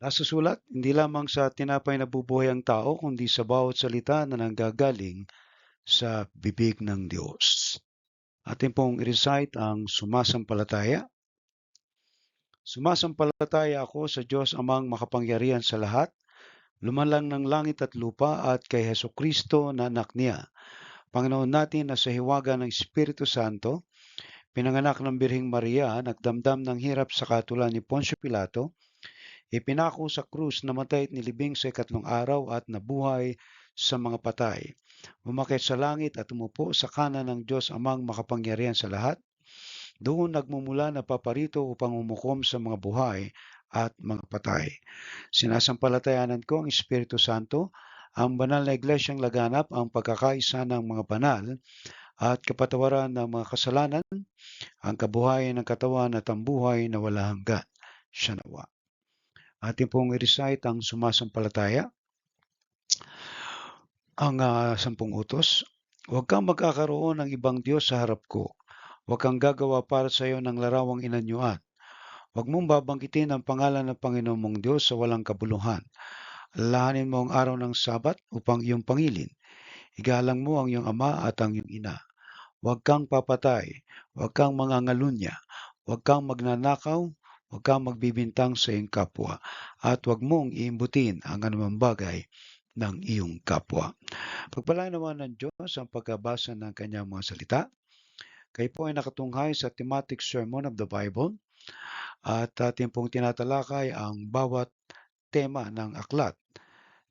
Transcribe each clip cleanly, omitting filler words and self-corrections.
Nasusulat, hindi lamang sa tinapay nabubuhay ang tao, kundi sa bawat salita na nanggagaling sa bibig ng Diyos. Atin pong i-recite ang sumasampalataya. Sumasampalataya ako sa Diyos amang makapangyarihan sa lahat, lumalang ng langit at lupa at kay Hesukristo na anak niya, Panginoon natin na sa hiwaga ng Espiritu Santo, pinanganak ng Birhing Maria, nagdamdam ng hirap sa katulad ni Poncio Pilato, ipinako sa krus, namatay at nilibing sa ikatlong araw at nabuhay sa mga patay. Umakyat sa langit at umupo sa kanan ng Diyos amang makapangyarihan sa lahat. Doon nagmumula na paparito upang umukom sa mga buhay at mga patay. Sinasampalatayanan ko ang Espiritu Santo, ang banal na iglesyang laganap, ang pagkakaisa ng mga banal at kapatawaran ng mga kasalanan, ang kabuhayan ng katawan at ang buhay na wala hanggan. Siya nawa. Atin pong i-recite ang sumasampalataya, ang 10 utos. Huwag kang magkakaroon ng ibang Diyos sa harap ko. Huwag kang gagawa para sa iyo ng larawang inanyuan. Huwag mong babanggitin ang pangalan ng Panginoon mong Diyos sa walang kabuluhan. Alalahanin mo ang araw ng Sabat upang iyong pangilin. Igalang mo ang iyong ama at ang iyong ina. Huwag kang papatay. Huwag kang mangangalunya. Huwag kang magnanakaw. Huwag kang magbibintang sa iyong kapwa. At huwag mong iimbutin ang anumang bagay ng iyong kapwa. Pagpalain naman ng Diyos ang pagkabasa ng kanyang mga salita. Kayo po ay nakatunghay sa thematic sermon of the Bible at ating pong tinatalakay ang bawat tema ng aklat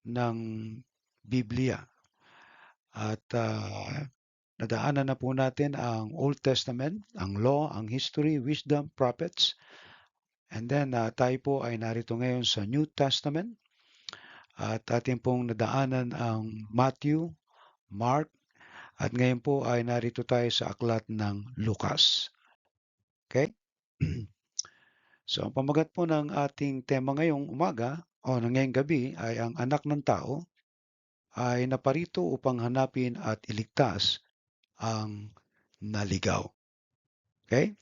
ng Biblia. At nadaanan na po natin ang Old Testament, ang Law, ang History, Wisdom, Prophets. And then tayo po ay narito ngayon sa New Testament at ating pong nadaanan ang Matthew, Mark, at ngayon po ay narito tayo sa aklat ng Lucas. Okay? So, ang pamagat po ng ating tema ngayong umaga o ngayong gabi ay ang anak ng tao ay naparito upang hanapin at iligtas ang naligaw. Okay?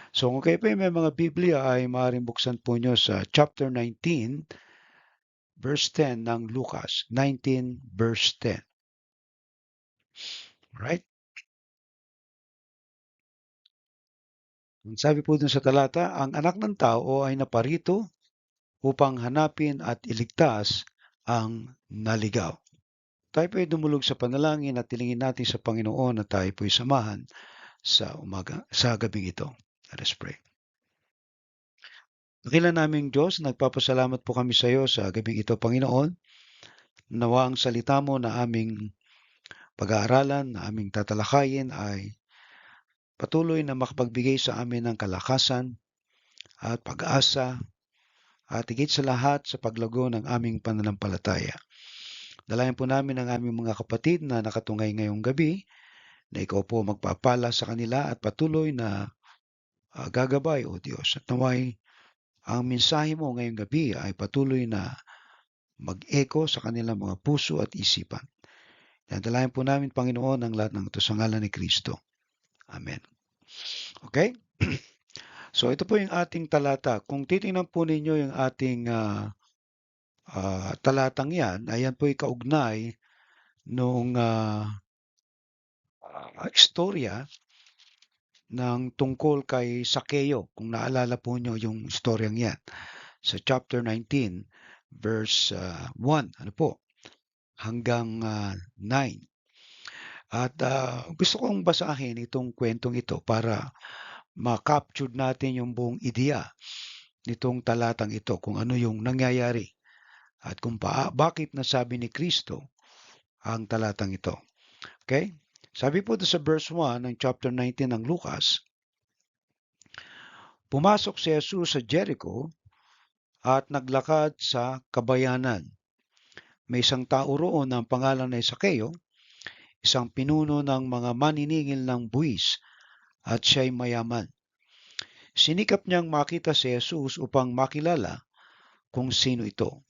So kung kayo po ay may mga Biblia ay maaaring buksan po nyo sa chapter 19, verse 10 ng Lucas. 19, verse 10. Right? Sabi po dun sa talata, ang anak ng tao ay naparito upang hanapin at iligtas ang naligaw. Tayo po ay dumulog sa panalangin at tilingin natin sa Panginoon na tayo po ay samahan sa gabing ito. Let us pray. Dakilan naming Diyos, nagpapasalamat po kami sa iyo sa gabing ito, Panginoon. Nawa ang salita mo na aming pag-aaralan, na aming tatalakayin ay patuloy na makapagbigay sa amin ng kalakasan at pag-asa at higit sa lahat sa paglago ng aming pananampalataya. Dalayan po namin ang aming mga kapatid na nakatungay ngayong gabi na ikaw po magpapala sa kanila at patuloy na gagabay, O Diyos. At naway ang mensahe mo ngayong gabi ay patuloy na mag-echo sa kanilang mga puso at isipan. Dalayan po namin, Panginoon, ang lahat ng ito sa ngalan ni Kristo. Amen. Okay? So ito po yung ating talata. Kung titingnan po ninyo yung ating talatang yan, ayan po yung kaugnay nung istorya ng tungkol kay Sakeo. Kung naalala po nyo yung istoryang yan. Sa chapter 19, verse 1, ano po, hanggang 9. At gusto kong basahin itong kwentong ito para ma-capture natin yung buong ideya nitong talatang ito, kung ano yung nangyayari at kung bakit nasabi ni Kristo ang talatang ito. Okay? Sabi po sa verse 1 ng chapter 19 ng Lucas, pumasok si Jesus sa Jericho at naglakad sa kabayanan. May isang tao roon na ang pangalan ay Sakeo, isang pinuno ng mga maniningil ng buwis at siya'y mayaman. Sinikap niyang makita si Jesus upang makilala kung sino ito.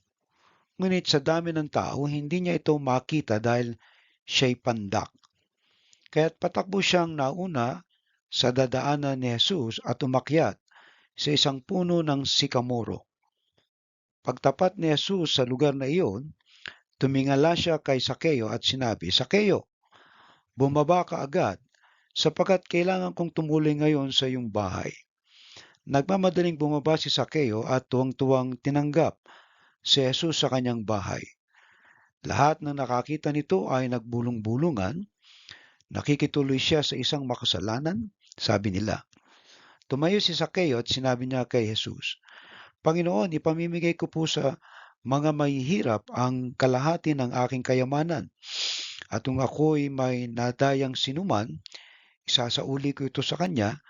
Ngunit sa dami ng tao, hindi niya ito makita dahil siya'y pandak. Kaya't patakbo siyang nauna sa dadaanan ni Jesus at umakyat sa isang puno ng sikamoro. Pagtapat ni Jesus sa lugar na iyon, tumingala siya kay Sakeo at sinabi, Sakeo, bumaba ka agad, sapagkat kailangan kong tumuli ngayon sa iyong bahay. Nagmamadaling bumaba si Sakeo at tuwang-tuwang tinanggap si Jesus sa kanyang bahay. Lahat ng nakakita nito ay nagbulong-bulungan. Nakikituloy siya sa isang makasalanan, sabi nila. Tumayo si Sakeo at sinabi niya kay Jesus, Panginoon, ipamimigay ko po sa mga mahihirap ang kalahati ng aking kayamanan. At kung ako'y may nadayang sinuman, isasauli ko ito sa kanya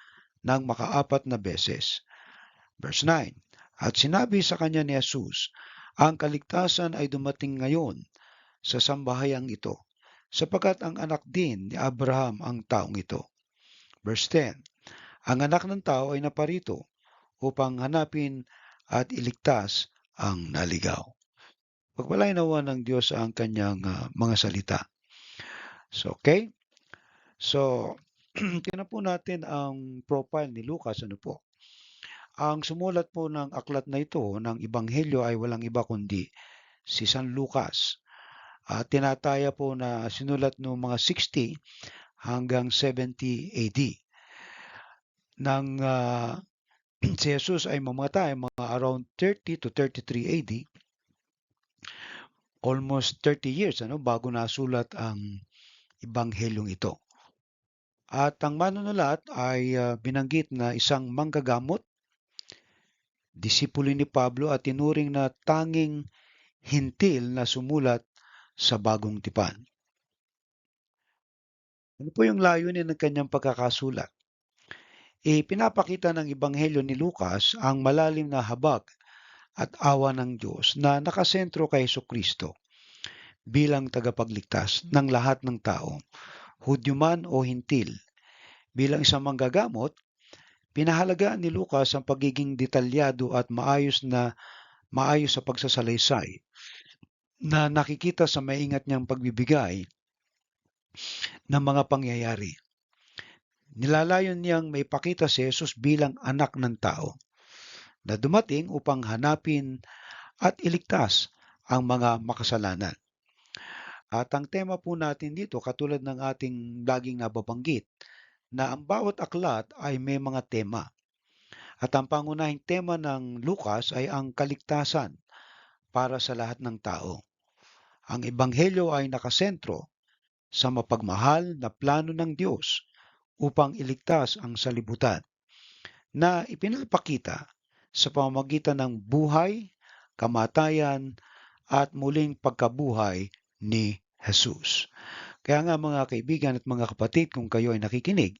ng makaapat na beses. Verse 9, At sinabi sa kanya ni Jesus, ang kaligtasan ay dumating ngayon sa sambahayang ito, sapagkat ang anak din ni Abraham ang taong ito. Verse 10, Ang anak ng tao ay naparito upang hanapin at iligtas ang naligaw. Pagpalain nawa ng Diyos ang kanyang mga salita. So, okay? So, tingnan po natin ang profile ni Lucas. Ano po? Ang sumulat po ng aklat na ito ng Ebanghelyo ay walang iba kundi si San Lucas. Tinataya po na sinulat noong mga 60 hanggang 70 AD. Nang si Jesus ay mamatay mga around 30 to 33 AD, almost 30 years bago nasulat ang Ebanghelyong ito. At ang manunulat ay binanggit na isang manggagamot, disipulo ni Pablo at tinuring na tanging hintil na sumulat sa Bagong Tipan. Ano po yung layunin ng kanyang pagkakasulat? Pinapakita ng Ebanghelyo ni Lucas ang malalim na habag at awa ng Diyos na nakasentro kay Jesucristo bilang tagapagligtas ng lahat ng tao, Hudyo man o Hintil. Bilang isang manggagamot, pinahalagaan ni Lucas ang pagiging detalyado at maayos sa pagsasalaysay na nakikita sa maingat niyang pagbibigay ng mga pangyayari. Nilalayon niyang maipakita si Jesus bilang anak ng tao na dumating upang hanapin at iligtas ang mga makasalanan. At ang tema po natin dito, katulad ng ating laging nababanggit, na ang bawat aklat ay may mga tema. At ang pangunahing tema ng Lucas ay ang kaligtasan para sa lahat ng tao. Ang Ebanghelyo ay nakasentro sa mapagmahal na plano ng Diyos upang iligtas ang salibutan na ipinapakita sa pamamagitan ng buhay, kamatayan at muling pagkabuhay ni Jesus. Kaya nga mga kaibigan at mga kapatid, kung kayo ay nakikinig,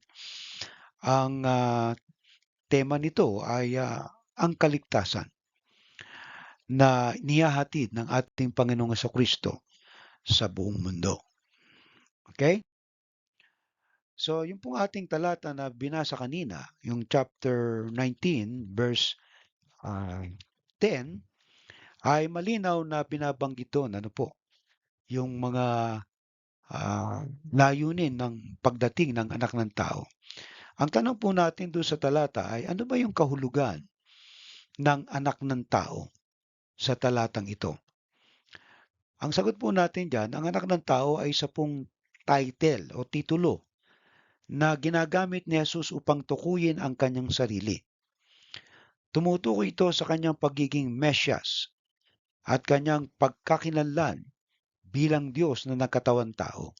ang tema nito ay ang kaligtasan na nihahatid ng ating Panginoong Jesucristo sa buong mundo. Okay? So, yung pong ating talata na binasa kanina, yung chapter 19, verse 10, ay malinaw na binabanggit doon, yung mga layunin ng pagdating ng anak ng tao. Ang tanong po natin doon sa talata ay, ano ba yung kahulugan ng anak ng tao sa talatang ito? Ang sagot po natin dyan, ang anak ng tao ay isa pong title o titulo na ginagamit ni Jesus upang tukuyin ang kanyang sarili. Tumutukoy ito sa kanyang pagiging Mesyas at kanyang pagkakilanlan bilang Diyos na nagkatawan tao.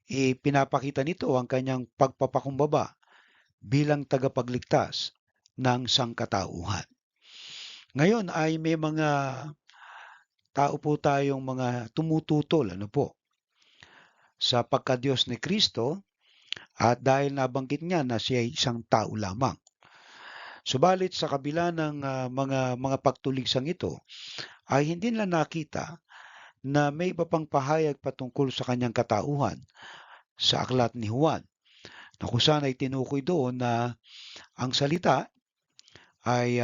Pinapakita nito ang kanyang pagpapakumbaba bilang tagapagligtas ng sangkatauhan. Ngayon ay may mga tao po tayong mga tumututol sa pagka-Diyos ni Kristo. At dahil nabanggit niya na siya ay isang tao lamang. Subalit sa kabila ng mga pagtuligsang ito, ay hindi nila nakita na may iba pang pahayag patungkol sa kanyang katauhan sa aklat ni Juan, na kung saan ay tinukoy doon na ang salita ay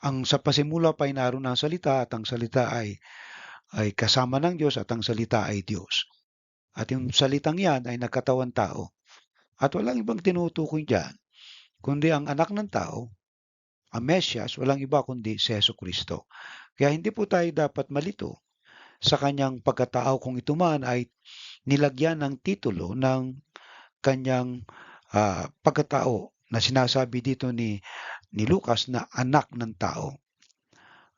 ang sa pasimula pa ay naroon ang salita at ang salita ay kasama ng Diyos at ang salita ay Diyos. At yung salitang yan ay nagkatawan tao. At walang ibang tinutukoy dyan, kundi ang anak ng tao Ang Mesyas, walang iba kundi si Jesucristo. Kaya hindi po tayo dapat malito sa kanyang pagkatao kung ito man ay nilagyan ng titulo ng kanyang pagkatao na sinasabi dito ni Lucas na anak ng tao.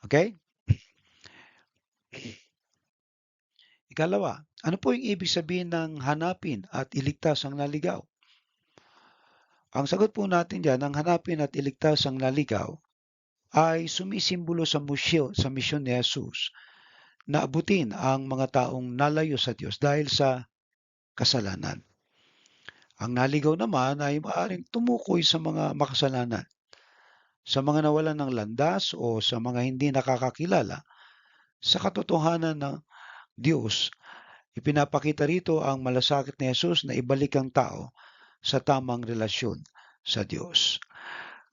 Okay? Ikalawa, ano po yung ibig sabihin ng hanapin at iligtas ang naligaw? Ang sagot po natin diyan, ang hanapin at iligtas ang naligaw ay sumisimbolo sa misyon ni Jesus na abutin ang mga taong nalayo sa Diyos dahil sa kasalanan. Ang naligaw naman ay maaaring tumukoy sa mga makasalanan, sa mga nawalan ng landas o sa mga hindi nakakakilala sa katotohanan ng Diyos. Ipinapakita rito ang malasakit ni Jesus na ibalik ang tao sa tamang relasyon sa Diyos.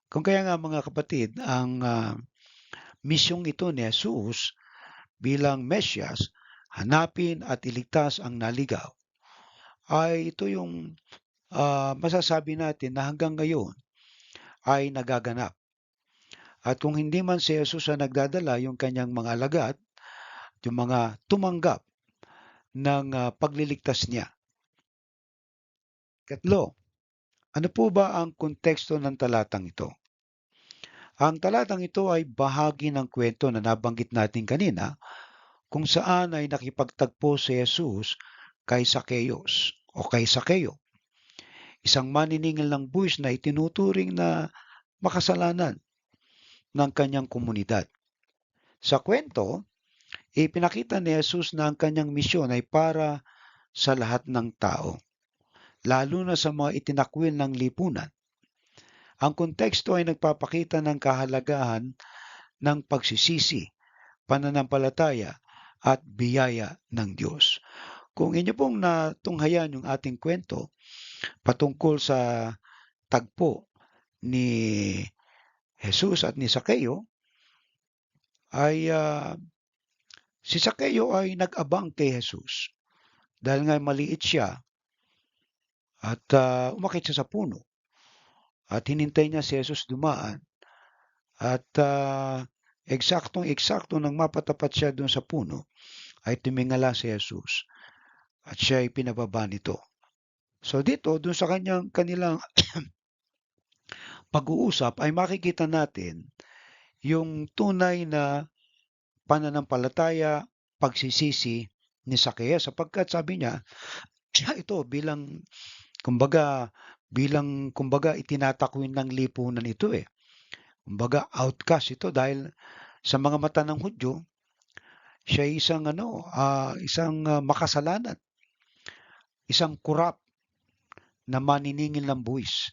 Kung kaya nga mga kapatid, ang misyong ito ni Jesus bilang Mesyas, hanapin at iligtas ang naligaw, ay ito yung masasabi natin na hanggang ngayon ay nagaganap. At kung hindi man si Jesus ang nagdadala, yung kanyang mga alagad, yung mga tumanggap ng pagliligtas niya. Katlo, ano po ba ang konteksto ng talatang ito? Ang talatang ito ay bahagi ng kwento na nabanggit natin kanina kung saan ay nakipagtagpo si Jesus kay Zacchaeus o kay Zaccheo, isang maniningil ng buwis na itinuturing na makasalanan ng kanyang komunidad. Sa kwento, ipinakita ni Jesus na ang kanyang misyon ay para sa lahat ng tao, lalo na sa mga itinakwil ng lipunan. Ang konteksto ay nagpapakita ng kahalagahan ng pagsisisi, pananampalataya at biyaya ng Diyos. Kung inyo pong natunghayan yung ating kwento patungkol sa tagpo ni Jesus at ni Zaccheo, ay si Zaccheo ay nag-abang kay Jesus dahil nga maliit siya at umakyat siya sa puno at hinintay niya si Jesus dumaan at eksaktong-eksakto nang mapatapat siya doon sa puno ay tumingala si Jesus at siya ay pinababa nito. So dito, doon sa kanilang pag-uusap ay makikita natin yung tunay na pananampalataya, pagsisisi ni Zacchaeus sapagkat sabi niya, ito kumbaga itinatakwin ng lipunan ito eh. Kumbaga outcast ito dahil sa mga mata ng Hudyo, siya ay isang makasalanan, isang kurap na maniningil ng buwis.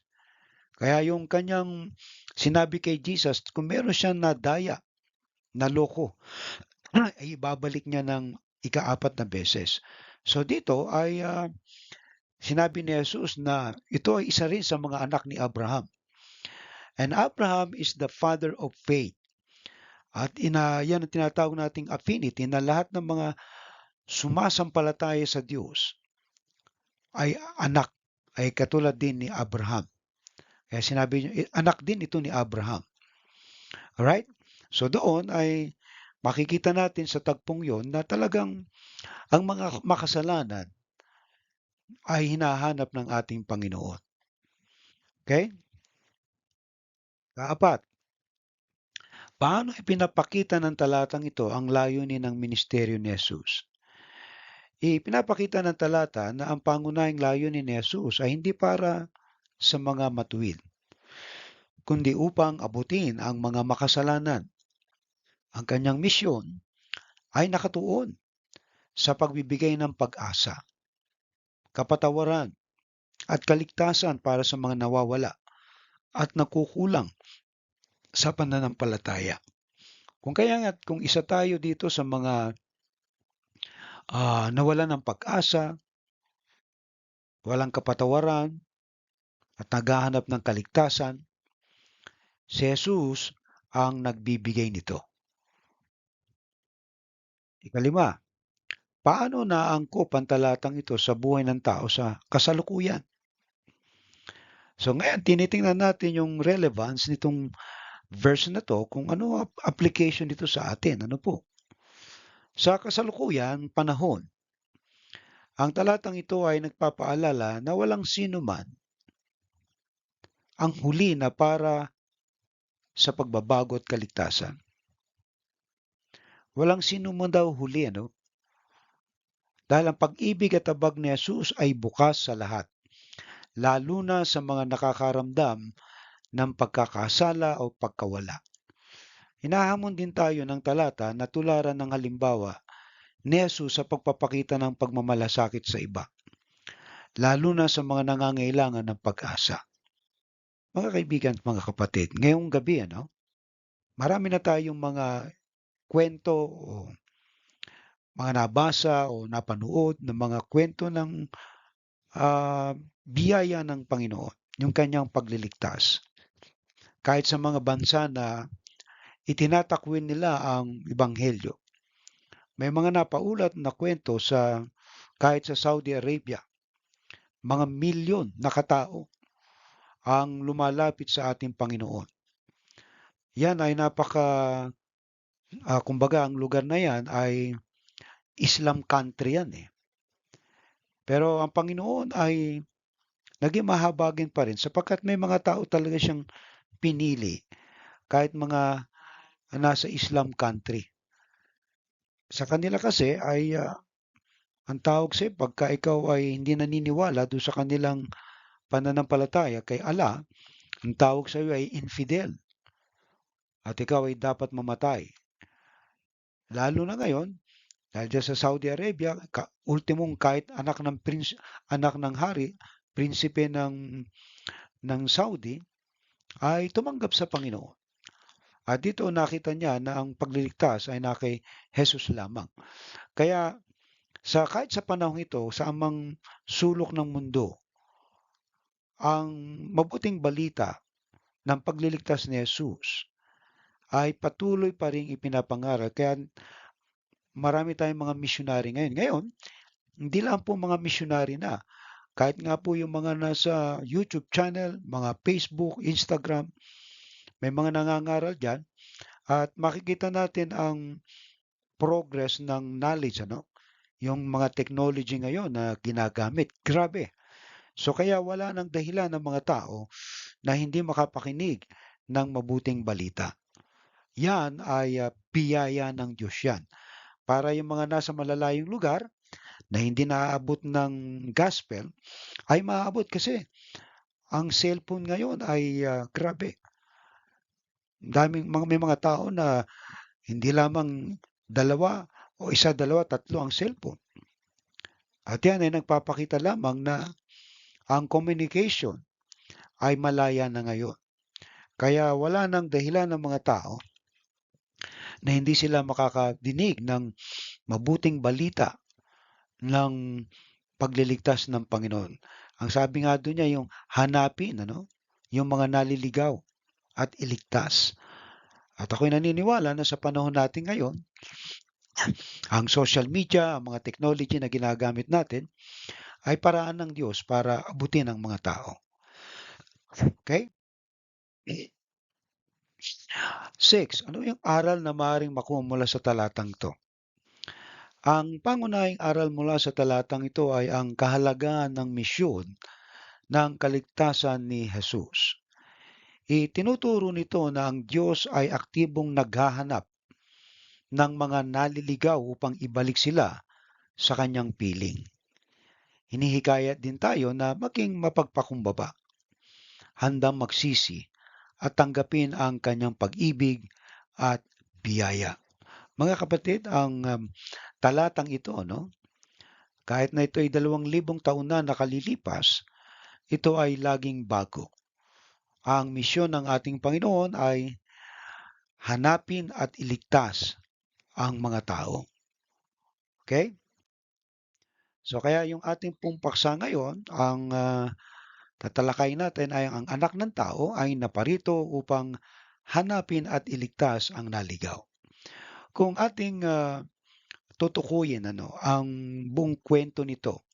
Kaya yung kanyang sinabi kay Jesus, kung meron siyang nadaya, naloko, ay ibabalik niya ng ika-4 na beses. So dito ay sinabi ni Jesus na ito ay isa rin sa mga anak ni Abraham. And Abraham is the father of faith. At yan ang tinatawag nating affinity na lahat ng mga sumasampalataya sa Diyos ay anak, ay katulad din ni Abraham. Kaya sinabi niya, anak din ito ni Abraham. Alright? So doon ay makikita natin sa tagpong yon na talagang ang mga makasalanan ay hinahanap ng ating Panginoon. Okay? Kaapat, paano ipinapakita ng talatang ito ang layunin ng ministeryo ni Jesus? Ipinapakita ng talata na ang pangunahing layunin ni Jesus ay hindi para sa mga matuwid, kundi upang abutin ang mga makasalanan. Ang kanyang misyon ay nakatuon sa pagbibigay ng pag-asa, kapatawaran, at kaligtasan para sa mga nawawala at nakukulang sa pananampalataya. Kung isa tayo dito sa mga nawalan ng pag-asa, walang kapatawaran, at naghahanap ng kaligtasan, si Jesus ang nagbibigay nito. Ikalima, paano naangkop ang talatang ito sa buhay ng tao sa kasalukuyan? So ngayon, tinitingnan natin yung relevance nitong verse na 'to kung ano application nito sa atin, ano po. Sa kasalukuyang panahon, ang talatang ito ay nagpapaalala na walang sino man ang huli na para sa pagbabago at kaligtasan. Walang sino man daw huli, ano? Dahil ang pag-ibig at tabag ni Jesus ay bukas sa lahat, lalo na sa mga nakakaramdam ng pagkakasala o pagkawala. Hinahamon din tayo ng talata na tularan ng halimbawa ni Jesus sa pagpapakita ng pagmamalasakit sa iba, lalo na sa mga nangangailangan ng pag-asa. Mga kaibigan at mga kapatid, ngayong gabi, marami na tayong mga kwento o mga nabasa o napanood ng mga kwento ng biyaya ng Panginoon, yung kanyang pagliligtas. Kahit sa mga bansa na itinatakwin nila ang ebanghelyo. May mga napaulat na kwento kahit sa Saudi Arabia, mga milyon na katao ang lumalapit sa ating Panginoon. Yan ay kumbaga ang lugar na yan ay Islam country yan eh. Pero ang Panginoon ay naging mahabagin pa rin sapagkat may mga tao talaga siyang pinili kahit mga nasa Islam country. Sa kanila kasi ay ang tawag sa'yo pagka ikaw ay hindi naniniwala doon sa kanilang pananampalataya kay Allah, ang tawag sa'yo ay infidel at ikaw ay dapat mamatay. Lalo na ngayon, dahil dyan sa Saudi Arabia, ultimong kahit anak ng hari, prinsipe ng Saudi, ay tumanggap sa Panginoon. At dito nakita niya na ang pagliligtas ay na kay Jesus lamang. Kaya kahit sa panahong ito, sa amang sulok ng mundo, ang mabuting balita ng pagliligtas ni Jesus ay patuloy pa ring ipinapangaral. Kaya marami tayong mga missionary ngayon. Ngayon, hindi lang po mga missionary na. Kahit nga po yung mga nasa YouTube channel, mga Facebook, Instagram, may mga nangangaral dyan. At makikita natin ang progress ng knowledge, yung mga technology ngayon na ginagamit. Grabe. So kaya wala nang dahilan ng mga tao na hindi makapakinig ng mabuting balita. Yan ay biyaya ng Diyos yan. Para yung mga nasa malalayong lugar na hindi naaabot ng gospel, ay maaabot kasi ang cellphone ngayon ay grabe. May mga tao na hindi lamang dalawa o isa, dalawa, tatlo ang cellphone. At yan ay nagpapakita lamang na ang communication ay malaya na ngayon. Kaya wala nang dahilan ng mga tao na hindi sila makakadinig ng mabuting balita ng pagliligtas ng Panginoon. Ang sabi nga doon niya, yung hanapin, yung mga naliligaw at iligtas. At ako'y naniniwala na sa panahon natin ngayon, ang social media, ang mga technology na ginagamit natin, ay paraan ng Diyos para abutin ang mga tao. Okay? 6. Ano yung aral na maaaring makuha mula sa talatang ito? Ang pangunahing aral mula sa talatang ito ay ang kahalagahan ng misyon ng kaligtasan ni Jesus. Itinuturo nito na ang Diyos ay aktibong naghahanap ng mga naliligaw upang ibalik sila sa kanyang piling. Hinihikayat din tayo na maging mapagpakumbaba, handang magsisi at tanggapin ang kanyang pag-ibig at biyaya. Mga kapatid, ang talatang ito, kahit na ito ay 2,000 taon na nakalilipas, ito ay laging bago. Ang misyon ng ating Panginoon ay hanapin at iligtas ang mga tao. Okay? So kaya yung ating pong paksa ngayon, ang tatalakayin natin ay ang anak ng tao ay naparito upang hanapin at iligtas ang naligaw. Kung ating tutukuyin ang buong kwento nito,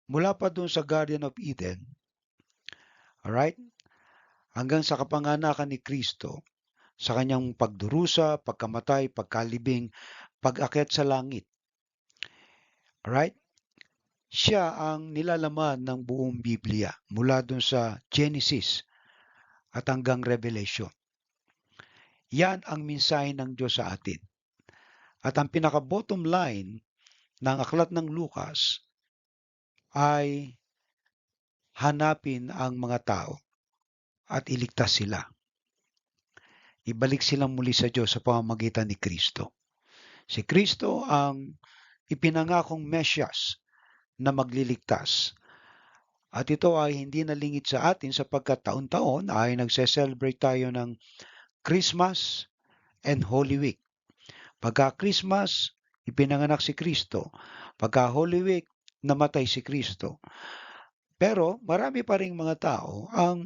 mula pa doon sa Garden of Eden, alright? hanggang sa kapanganakan ni Kristo, sa kanyang pagdurusa, pagkamatay, pagkalibing, pag-akyat sa langit. Alright? Siya ang nilalaman ng buong Biblia mula dun sa Genesis at hanggang Revelation. Yan ang mensahe ng Diyos sa atin. At ang pinaka-bottom line ng aklat ng Lucas ay hanapin ang mga tao at iligtas sila. Ibalik sila muli sa Diyos sa pamamagitan ni Kristo. Si Kristo ang ipinangakong Mesyas na magliligtas. At ito ay hindi nalingid sa atin sapagkat taon-taon ay nagse-celebrate tayo ng Christmas and Holy Week. Pagka Christmas, ipinanganak si Kristo. Pagka Holy Week, namatay si Kristo. Pero marami pa ring mga tao ang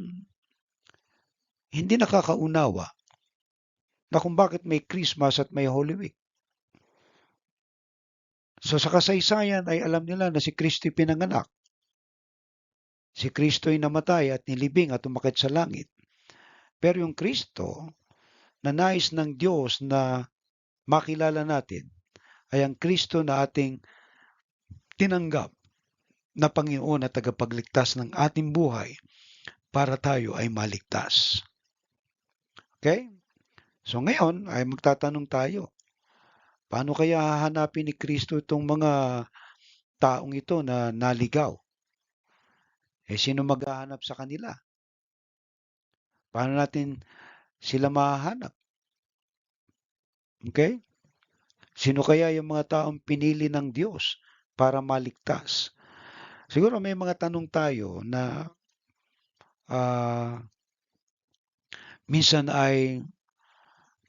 hindi nakakaunawa na kung bakit may Christmas at may Holy Week. So sa kasaysayan ay alam nila na si Kristo pinanganak. Si Kristo ay namatay at nilibing at umakyat sa langit. Pero yung Kristo na nais ng Diyos na makilala natin ay ang Kristo na ating tinanggap na Panginoon at tagapagligtas ng ating buhay para tayo ay maligtas. Okay? So ngayon ay magtatanong tayo, paano kaya hahanapin ni Kristo itong mga taong ito na naligaw? Sino maghahanap sa kanila? Paano natin sila mahahanap? Okay? Sino kaya yung mga taong pinili ng Diyos para maligtas? Siguro may mga tanong tayo na minsan ay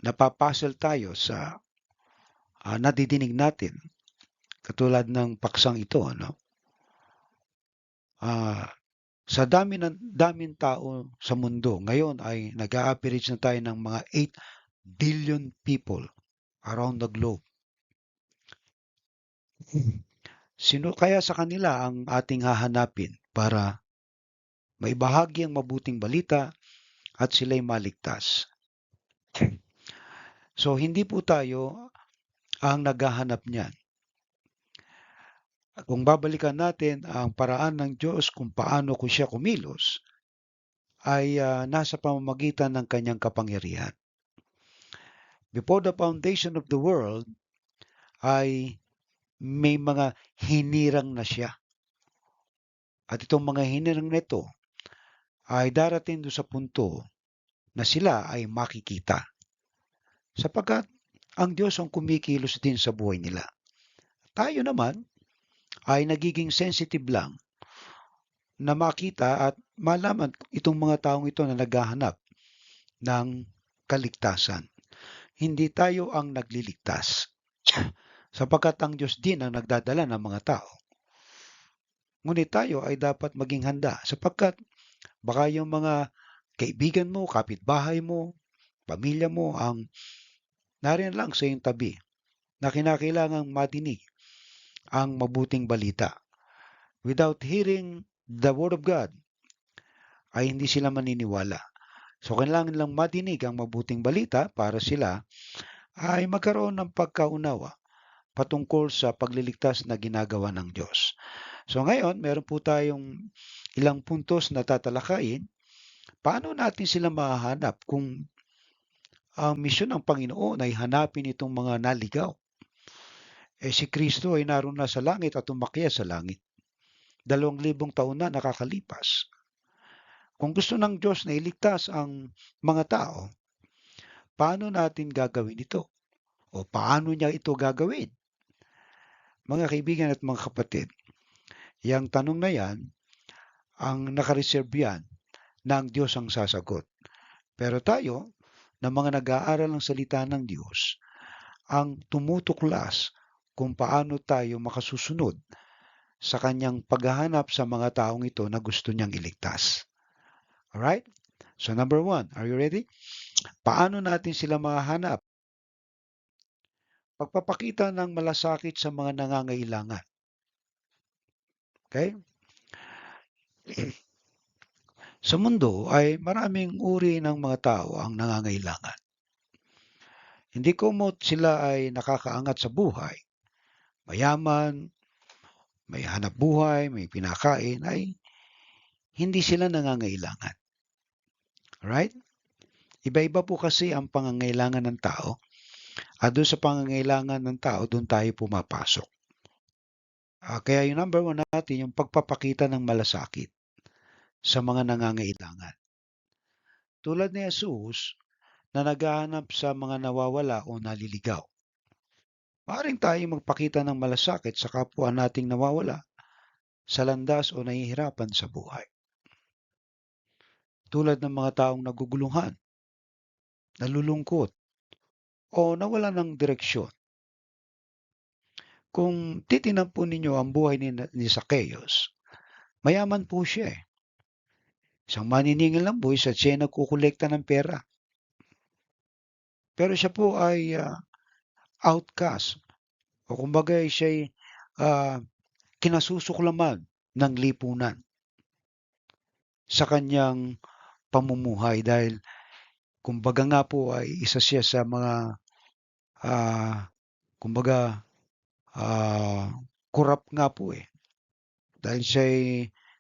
napapuzzle tayo sa nadidinig natin. Katulad ng paksang ito, ano? Sa daming tao sa mundo, ngayon ay nag-a-average na tayo ng mga 8 billion people around the globe. Sino kaya sa kanila ang ating hahanapin para maibahagi ang mabuting balita at sila'y maligtas? So, hindi po tayo ang naghahanap niyan. Kung babalikan natin ang paraan ng Diyos kung paano ko siya kumilos, ay nasa pamamagitan ng kanyang kapangyarihan. Before the foundation of the world, ay may mga hinirang na siya. At itong mga hinirang nito ay darating doon sa punto na sila ay makikita. Sapagkat ang Diyos ang kumikilos din sa buhay nila. Tayo naman ay nagiging sensitive lang na makita at malaman itong mga taong ito na naghahanap ng kaligtasan. Hindi tayo ang nagliligtas sapagkat ang Diyos din ang nagdadala ng mga tao. Ngunit tayo ay dapat maging handa sapagkat baka yung mga kaibigan mo, kapitbahay mo, pamilya mo ang nariyan lang sa iyong tabi na kinakailangang madinig ang mabuting balita. Without hearing the Word of God, ay hindi sila maniniwala. So, kailangan lang madinig ang mabuting balita para sila ay magkaroon ng pagkaunawa patungkol sa pagliligtas na ginagawa ng Diyos. So, ngayon, meron po tayong ilang puntos na tatalakayin. Paano natin sila mahahanap kung ang misyon ng Panginoon ay hanapin itong mga naligaw? Si Kristo ay naroon na sa langit at umakyat sa langit. 2,000 taon na nakakalipas. Kung gusto ng Diyos na iligtas ang mga tao, paano natin gagawin ito? O paano niya ito gagawin? Mga kaibigan at mga kapatid, yung tanong na yan, ang nakareserve yan na ang Diyos ang sasagot. Pero tayo, na mga nag-aaral ng salita ng Diyos, ang tumutuklas kung paano tayo makasusunod sa kanyang paghahanap sa mga taong ito na gusto niyang iligtas. Alright? So number 1, are you ready? Paano natin sila mahahanap? Pagpapakita ng malasakit sa mga nangangailangan. Okay? Sa mundo ay maraming uri ng mga tao ang nangangailangan. Hindi kumot sila ay nakakaangat sa buhay, mayaman, may hanap buhay, may pinakain, ay hindi sila nangangailangan. Right? Iba-iba po kasi ang pangangailangan ng tao at doon sa pangangailangan ng tao, doon tayo pumapasok. Kaya yung number one natin, yung pagpapakita ng malasakit sa mga nangangailangan. Tulad ni Jesus na naghahanap sa mga nawawala o naliligaw. Maaaring tayong magpakita ng malasakit sa kapwa nating nawawala sa landas o nahihirapan sa buhay. Tulad ng mga taong naguguluhan, nalulungkot, o nawala ng direksyon. Kung titingnan po ninyo ang buhay ni Zacchaeus, mayaman po siya eh. Isang maniningil ng buwis at siya nagkukolekta ng pera. Pero siya po ay outcast o kumbaga siya'y ah, kinasusuklaman ng lipunan sa kanyang pamumuhay dahil kumbaga nga po ay isa siya sa mga ah, kumbaga ah, kurap nga po eh. Dahil siya'y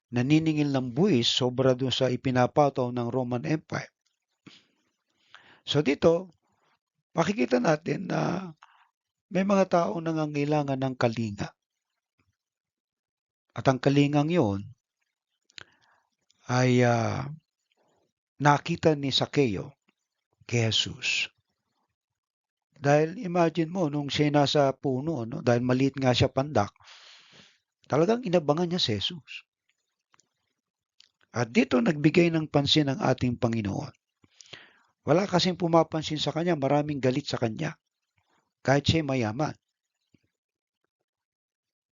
naniningil ng buwis sobra doon sa ipinapataw ng Roman Empire. So dito, makikita natin na may mga taong nangangailangan ng kalinga. At ang kalingang yon ay nakita ni Zaccheo kay Jesus. Dahil imagine mo, nung siya nasa puno, no, dahil maliit nga siya pandak, talagang inabangan niya si Jesus. At dito nagbigay ng pansin ang ating Panginoon. Wala kasing pumapansin sa kanya, maraming galit sa kanya, kahit siya mayaman.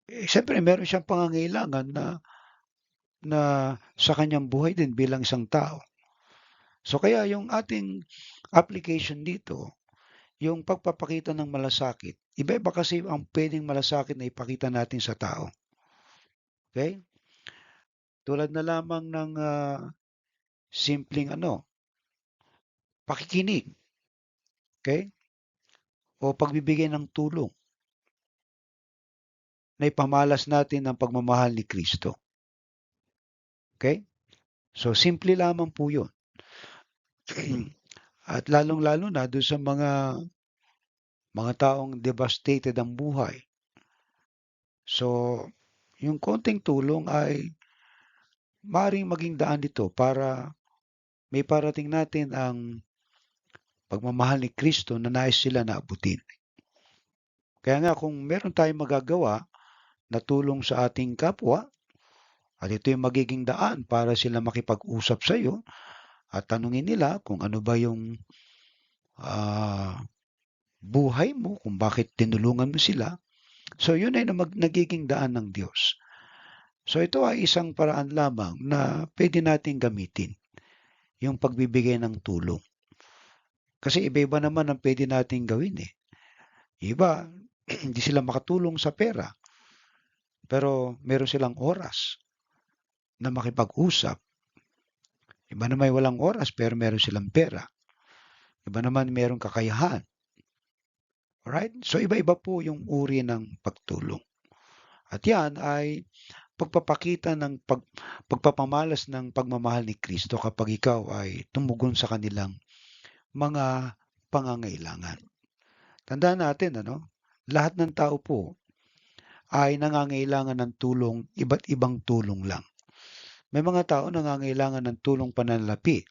Siyempre, meron siyang pangangailangan na sa kanyang buhay din bilang isang tao. So kaya yung ating application dito, yung pagpapakita ng malasakit, iba-iba kasi ang pwedeng malasakit na ipakita natin sa tao. Okay? Tulad na lamang ng simpleng pakikinig. Okay? O pagbibigay ng tulong na ipamalas natin ang pagmamahal ni Kristo. Okay? So simple lamang po 'yun. At lalong-lalo na doon sa mga taong devastated ang buhay. So, yung konting tulong ay maaaring maging daan dito para may parating natin ang pagmamahal ni Kristo na nais sila na abutin. Kaya nga kung meron tayong magagawa na tulong sa ating kapwa at ito yung magiging daan para sila makipag-usap sa iyo at tanungin nila kung ano ba yung ah, buhay mo, kung bakit tinulungan mo sila. So yun ay nagiging daan ng Diyos. So ito ay isang paraan lamang na pwede nating gamitin, yung pagbibigay ng tulong. Kasi iba-iba naman ang pwede nating gawin eh. Iba, hindi sila makatulong sa pera, pero meron silang oras na makipag-usap. Iba naman walang oras pero meron silang pera. Iba naman meron kakayahan. Alright? So iba-iba po yung uri ng pagtulong. At yan ay pagpapakita ng pagpapamalas ng pagmamahal ni Kristo kapag ikaw ay tumugon sa kanilang mga pangangailangan. Tandaan natin, lahat ng tao po ay nangangailangan ng tulong, iba't ibang tulong lang. May mga tao nangangailangan ng tulong pananalapi.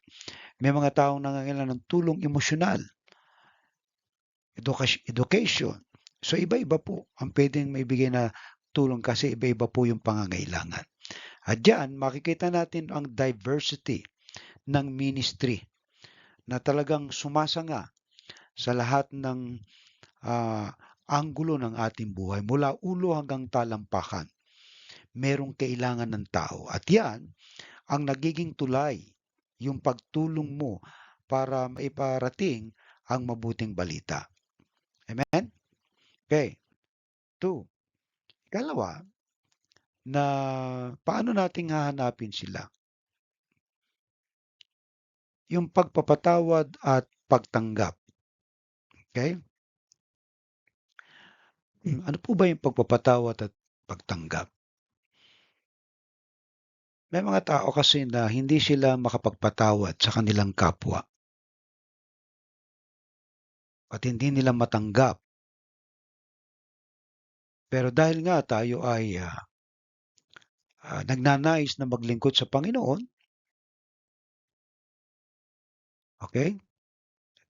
May mga taong nangangailangan ng tulong emosyonal, education. So iba-iba po ang pwedeng maibigay na tulong kasi iba-iba po yung pangangailangan. At diyan makikita natin ang diversity ng ministry na talagang sumasanga sa lahat ng anggulo ng ating buhay mula ulo hanggang talampakan. Merong kailangan ng tao at yan ang nagiging tulay, yung pagtulong mo para maiparating ang mabuting balita. Amen? Okay. 2. Ikalawa, na paano nating hahanapin sila? yung pagpapatawad at pagtanggap. Okay? Ano po ba yung pagpapatawad at pagtanggap? May mga tao kasi na hindi sila makapagpatawad sa kanilang kapwa at hindi nila matanggap. Pero dahil nga tayo ay nagnanais na maglingkod sa Panginoon, okay?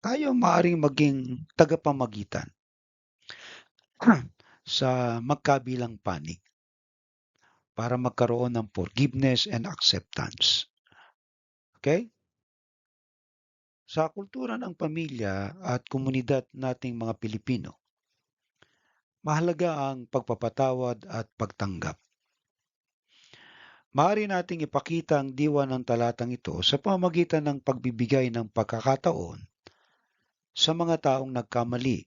Tayo maaaring maging tagapamagitan sa magkabilang panig para magkaroon ng forgiveness and acceptance. Okay? Sa kultura ng pamilya at komunidad nating mga Pilipino, mahalaga ang pagpapatawad at pagtanggap. Maaari nating ipakita ang diwa ng talatang ito sa pamamagitan ng pagbibigay ng pagkakataon sa mga taong nagkamali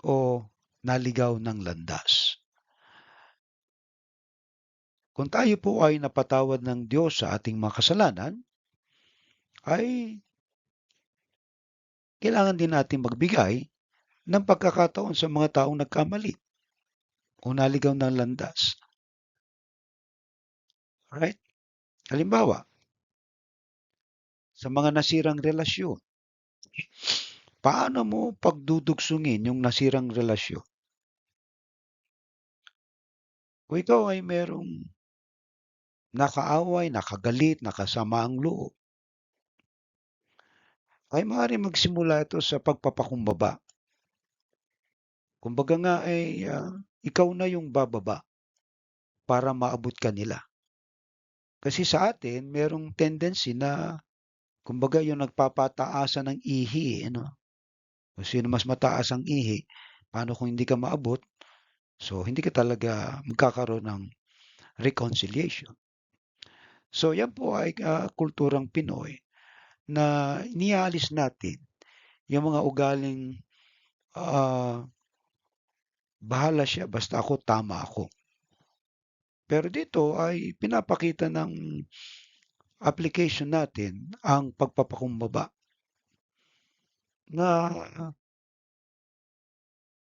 o naligaw ng landas. Kung tayo po ay napatawad ng Diyos sa ating mga kasalanan, ay kailangan din natin magbigay ng pagkakataon sa mga taong nagkamali o naligaw ng landas. Alright? Halimbawa, sa mga nasirang relasyon, paano mo pagdudugsungin yung nasirang relasyon? Kung ikaw ay merong nakaaway, nakagalit, nakasama ang loob, ay maaari magsimula ito sa pagpapakumbaba. Kumbaga nga ay ikaw na yung bababa para maabot ka nila. Kasi sa atin, merong tendency na kumbaga yung nagpapataasan ng ihi, ano? Kung sino mas mataas ang ihi, paano kung hindi ka maabot? So, hindi ka talaga magkakaroon ng reconciliation. So, yan po ay kulturang Pinoy na iniaalis natin yung mga ugaling bahala siya, basta ako, tama ako. Pero dito ay pinapakita ng application natin ang pagpapakumbaba na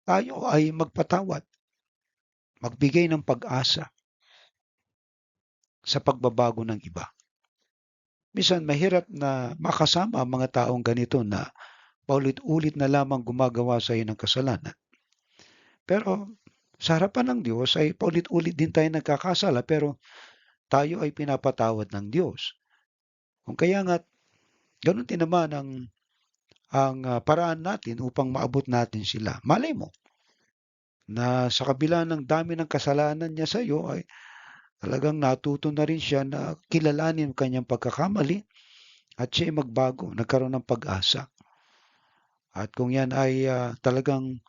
tayo ay magpatawad, magbigay ng pag-asa sa pagbabago ng iba. Minsan mahirap na makasama ang mga taong ganito na paulit-ulit na lamang gumagawa sa iyo ng kasalanan. Pero sa harapan ng Diyos ay paulit-ulit din tayo nagkakasala pero tayo ay pinapatawad ng Diyos. Kung kaya nga, ganun din naman ang paraan natin upang maabot natin sila. Malay mo na sa kabila ng dami ng kasalanan niya sa iyo ay talagang natuto na rin siya na kilalanin ang kanyang pagkakamali at siya ay magbago, nagkaroon ng pag-asa. At kung yan ay talagang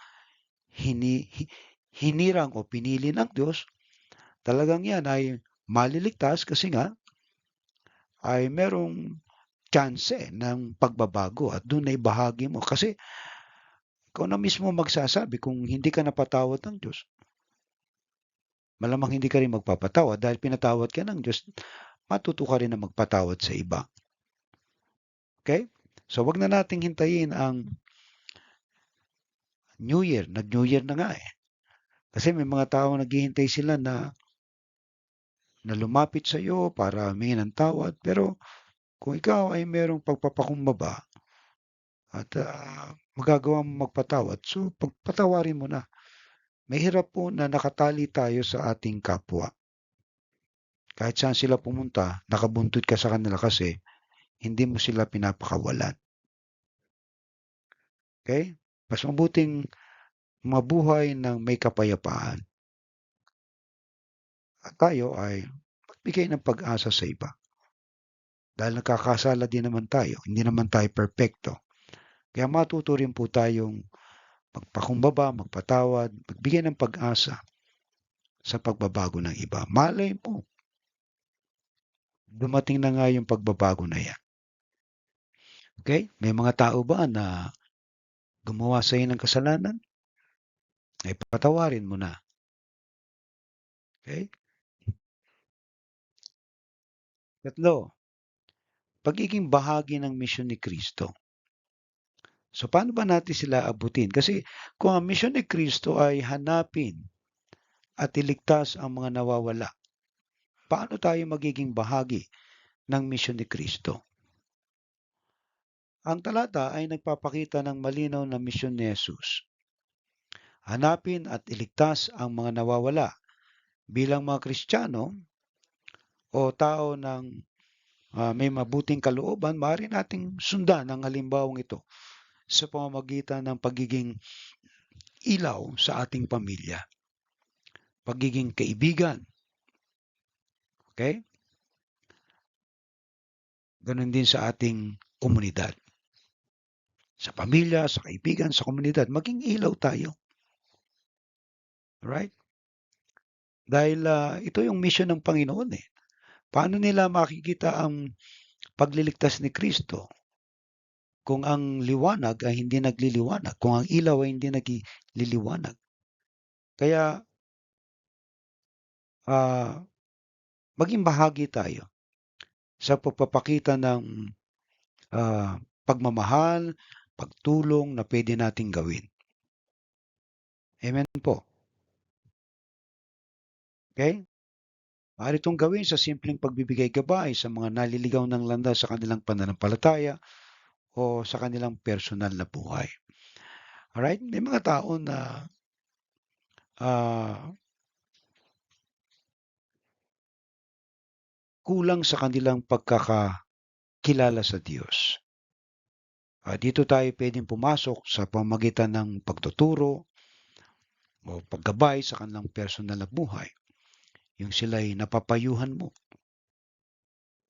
hinirang o pinili ng Diyos, talagang yan ay maliligtas kasi nga ay merong chance ng pagbabago at doon ay bahagi mo. Kasi ikaw na mismo magsasabi kung hindi ka napatawad ng Diyos, malamang hindi ka rin magpapatawad dahil pinatawad ka ng Diyos, matuto ka rin na magpatawad sa iba. Okay? So, wag na nating hintayin ang New Year. Nag-New Year na nga eh. Kasi may mga tao naghihintay sila na lumapit sa iyo para humingi ng tawad. Pero kung ikaw ay merong pagpapakumbaba at magagawa mo magpatawad, so pagpatawarin mo na. Mahirap po na nakatali tayo sa ating kapwa. Kahit saan sila pumunta, nakabuntut ka sa kanila kasi hindi mo sila pinapakawalan. Okay? Mas mabuting mabuhay ng may kapayapaan. At tayo ay magbigay ng pag-asa sa iba. Dahil nagkakasala din naman tayo, hindi naman tayo perpekto. Kaya matuto rin po tayong magpakumbaba, magpatawad, magbigay ng pag-asa sa pagbabago ng iba. Malay mo, dumating na nga yung pagbabago na yan. Okay? May mga tao ba na gumawa sa iyo ng kasalanan? Ay patawarin mo na. Okay? Tatlo, pagiging bahagi ng misyon ni Kristo. So, paano ba natin sila abutin? Kasi kung ang misyon ni Kristo ay hanapin at iligtas ang mga nawawala, paano tayo magiging bahagi ng misyon ni Kristo? Ang talata ay nagpapakita ng malinaw na misyon ni Jesus. Hanapin at iligtas ang mga nawawala. Bilang mga Kristiyano o tao ng may mabuting kalooban, maaari nating sundan ang halimbawang ito sa pamamagitan ng pagiging ilaw sa ating pamilya, pagiging kaibigan. Okay? Ganon din sa ating komunidad. Sa pamilya, sa kaibigan, sa komunidad, maging ilaw tayo. Right? Dahil ito yung mission ng Panginoon eh. Paano nila makikita ang pagliligtas ni Kristo kung ang liwanag ay hindi nagliliwanag, kung ang ilaw ay hindi nagliliwanag? Kaya maging bahagi tayo sa pagpapakita ng pagmamahal, pagtulong na pwede nating gawin. Amen po. Okay? Maaari itong gawin sa simpleng pagbibigay gabay sa mga naliligaw ng landas sa kanilang pananampalataya o sa kanilang personal na buhay. Alright? May mga tao na kulang sa kanilang pagkakakilala sa Diyos. Dito tayo pwedeng pumasok sa pamamagitan ng pagtuturo o paggabay sa kanilang personal na buhay. Yung sila'y napapayuhan mo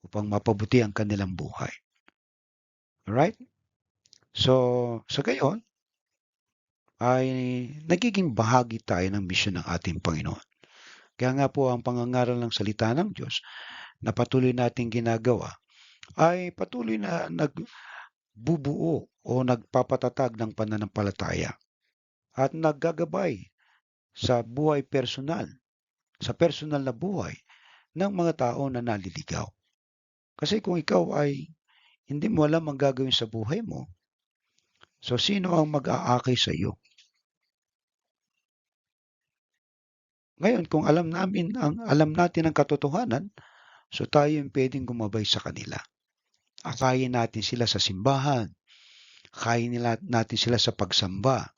upang mapabuti ang kanilang buhay. Alright? So, sa gayon, ay nagiging bahagi tayo ng misyon ng ating Panginoon. Kaya nga po ang pangangaral ng salita ng Diyos na patuloy nating ginagawa ay patuloy na nagbubuo o nagpapatatag ng pananampalataya at naggagabay sa buhay personal, sa personal na buhay ng mga tao na naliligaw. Kasi kung ikaw ay hindi mo alam ang gagawin sa buhay mo, so sino ang mag-aakay sa iyo? Ngayon, kung alam natin ang katotohanan, so tayo yung pwedeng gumabay sa kanila. Akayin natin sila sa simbahan, akayin natin sila sa pagsamba,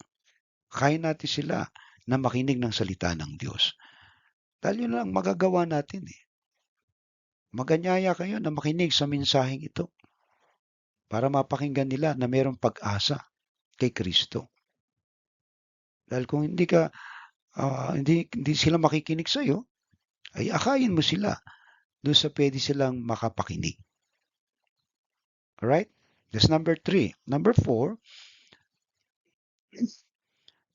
akayin natin sila na makinig ng salita ng Diyos. Dahil yun lang magagawa natin eh. Maganyaya kayo na makinig sa mensaheng ito para mapakinggan nila na mayroong pag-asa kay Kristo. Dahil kung hindi sila makikinig sa iyo, ay akayin mo sila doon sa pwede silang makapakinig. Alright? That's number 3. Number 4,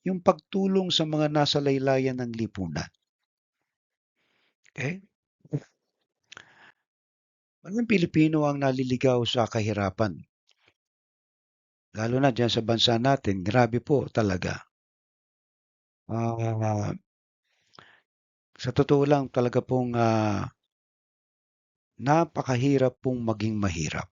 yung pagtulong sa mga nasa laylayan ng lipunan. Okay? Maraming Pilipino ang naliligaw sa kahirapan. Lalo na dyan sa bansa natin, grabe po talaga. Sa totoo lang talaga pong napakahirap pong maging mahirap.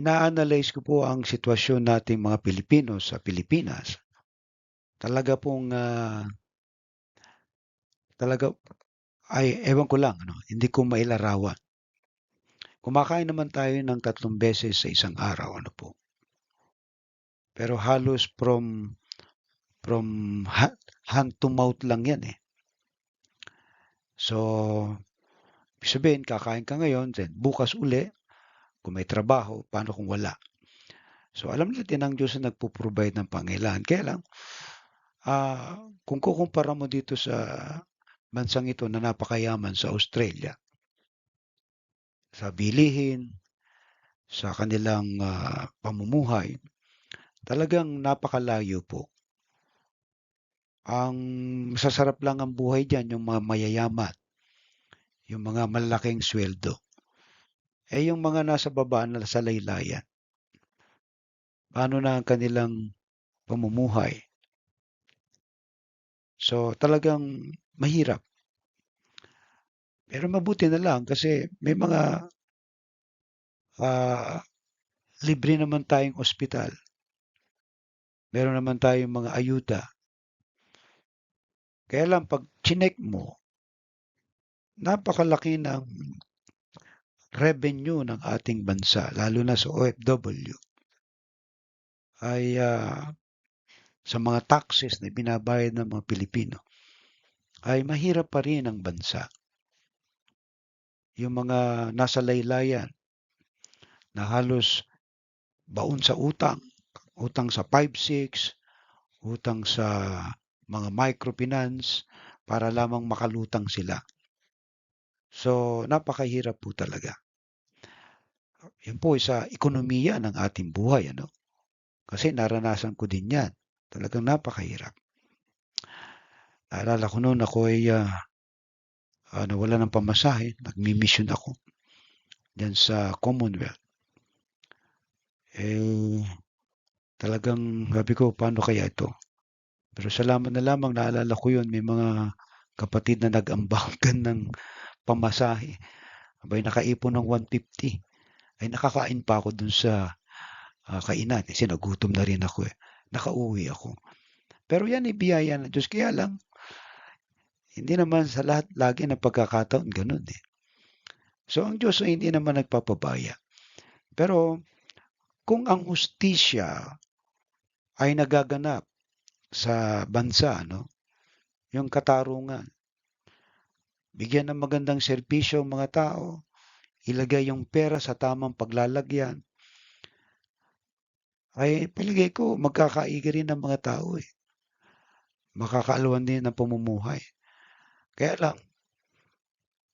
Ina-analyze ko po ang sitwasyon nating mga Pilipino sa Pilipinas. Talaga pong ewan ko lang, hindi ko mailarawan. Kumakain naman tayo ng 3 beses sa isang araw, Pero halos from hand to mouth lang yan eh. So, ibig sabihin, kakain ka ngayon, then bukas uli, kung may trabaho, paano kung wala? So, alam natin ang Diyos na nagpo-provide ng pangailangan. Kaya lang, kung kukumpara mo dito sa bansang ito na napakayaman sa Australia, sa bilihin, sa kanilang pamumuhay, talagang napakalayo po. Ang masasarap lang ang buhay diyan yung mga mayayaman, yung mga malalaking sweldo. Yung mga nasa baba na sa laylayan, paano na ang kanilang pamumuhay? So talagang mahirap. Pero mabuti na lang kasi may mga ah, libre naman tayong ospital. Meron naman tayong mga ayuda. Kaya lang 'pag chineck mo, napakalaki ng revenue ng ating bansa lalo na sa OFW ay, sa mga taxes na binabayad ng mga Pilipino ay mahirap pa rin ang bansa. Yung mga nasa laylayan na halos baon sa utang, utang sa 5-6, utang sa mga microfinance para lamang makalutang sila. So, napakahirap po talaga. Yun po sa ekonomiya ng ating buhay, ano? Kasi naranasan ko din yan. Talagang napakahirap. Naalala ko noon ako ay nawala ng pamasahe, nagmi-mission ako diyan sa Commonwealth. Eh, talagang sabi ko, paano kaya ito? Pero salamat na lamang naalala ko yun, may mga kapatid na nag-ambagan ng pamasahe. Abay, nakaipon ng 150. Ay nakakain pa ako dun sa kainan kasi nagutom na rin ako eh. Nakauwi ako. Pero yan ay biyaya ng Diyos. Kaya lang, hindi naman sa lahat lagi ng pagkakataon ganun eh. So ang Diyos ay hindi naman nagpapabaya. Pero kung ang hustisya ay nagaganap sa bansa, no? Yung katarungan, bigyan ng magandang serbisyo ang mga tao, ilagay yung pera sa tamang paglalagyan, ay palagay ko magkakaiga rin ng mga tao eh. Makakaalwan din ng pamumuhay. Kaya lang,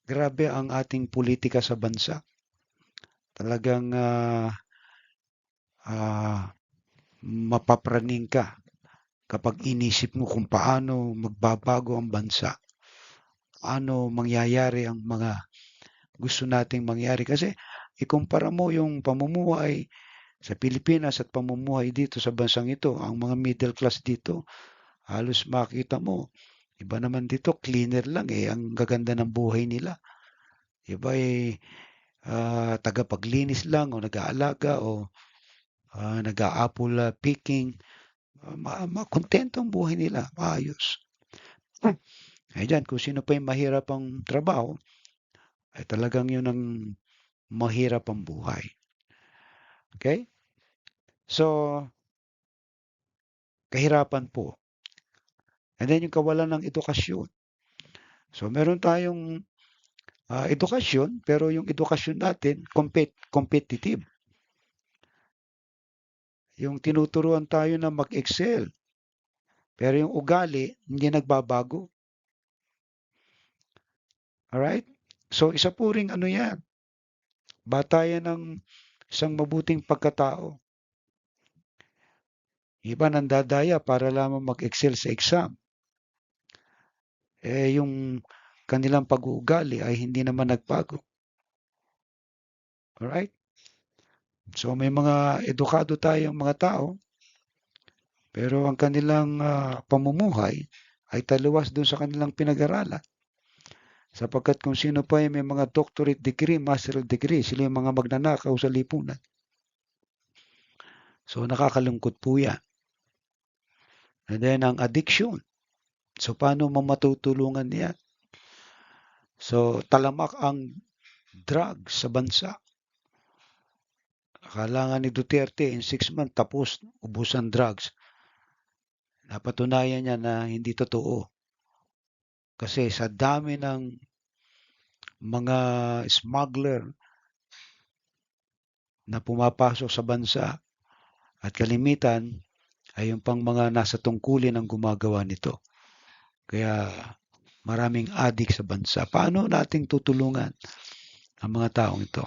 grabe ang ating politika sa bansa. Talagang ah, mapapraning ka kapag inisip mo kung paano magbabago ang bansa. Ano mangyayari ang mga gusto nating mangyari. Kasi ikumpara mo yung pamumuhay sa Pilipinas at pamumuhay dito sa bansang ito, ang mga middle class dito, halos makita mo, iba naman dito, cleaner lang eh, ang gaganda ng buhay nila. Iba eh, tagapaglinis lang o nag-aalaga o nag-a-apple picking. Kontento ang buhay nila, maayos. Eh dyan, kung sino pa yung mahirap ang trabaho, ay talagang yun ang mahirap ang buhay. Okay? So, kahirapan po. And then yung kawalan ng edukasyon. So, meron tayong edukasyon, pero yung edukasyon natin, competitive. Yung tinuturuan tayo na mag-excel. Pero yung ugali, hindi nagbabago. Alright? So, isa po ring ano yan, batayan ng isang mabuting pagkatao. Iba nandadaya para lamang mag-excel sa exam. Eh, yung kanilang pag-uugali ay hindi naman nagbago. Alright? So, may mga edukado tayong mga tao, pero ang kanilang pamumuhay ay taliwas doon sa kanilang pinag-aralan. Sapagkat kung sino pa ay may mga doctorate degree, master's degree, sila yung mga magnanakaw sa lipunan. So, nakakalungkot po yan. And then, ang addiction. So, paano mo matutulungan yan? So, talamak ang drugs sa bansa. Akala nga ni Duterte in 6 months tapos ubos ang drugs. Napatunayan niya na hindi totoo. Kasi sa dami ng mga smuggler na pumapasok sa bansa at kalimitan ay yung pang mga nasa tungkulin ang gumagawa nito. Kaya maraming adik sa bansa. Paano nating tutulungan ang mga taong ito?